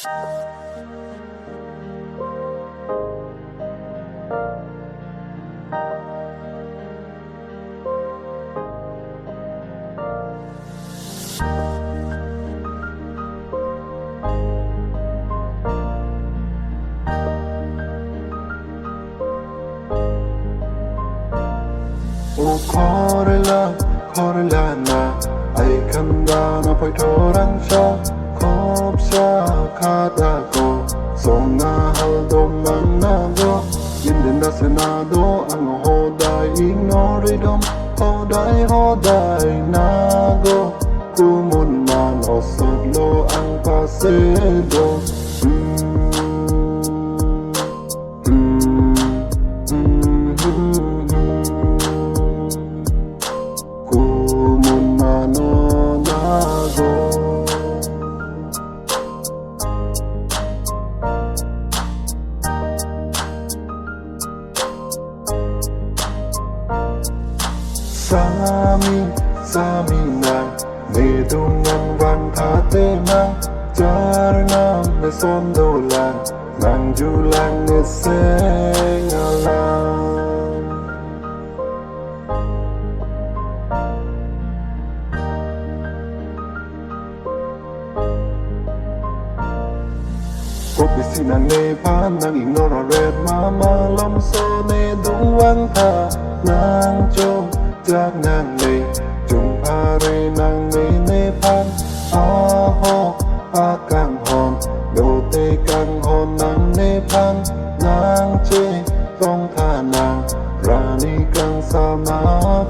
O korela na ai kanda na poi thoran sha khop sha khada ko songa hal do manna go yin da sena do ang ho dai ignore dom ho dai na go kumun man o solo ang pasedo Sami nang Nedungan van thate nang Jarnam ne sondolan Nang julang ne sengalan Kopi sinan ne pan nang ignore red mama lam so ne duang tha nang chomจากนางเลยจุงพาเรนางเลยเนพันอาฮอปากังฮอนโดเตกังฮอนนางเนพันนางเจต้องท่านางราณีกังสามา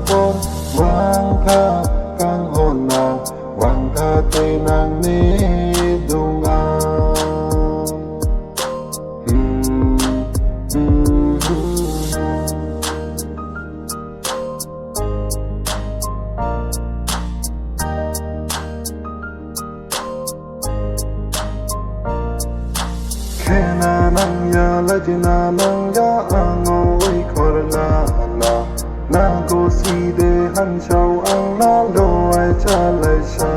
ฟอนวางท่ากังฮอนนางวางท่าเตนางเนดุงอาKenananya lajinananya angoi korlana na go si de han chau ang na lo ai cha lai sha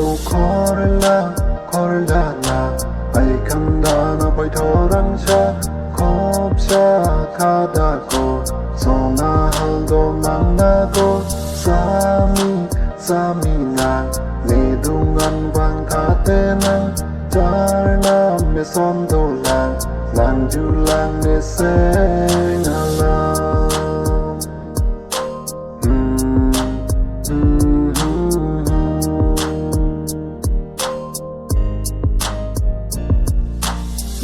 O korlana ai kanda na pai thorang sha khop sha khada ko sona hal do manna ko sami na le dungan bang thate nang charna me som do lang lang ju lang ne se ngala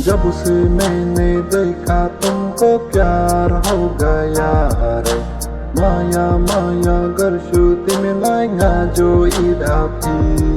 जब से मैंने देखा तुमको प्यार हो गया रे माया माया गर श्रुति मिलाएगा जो ईदा थी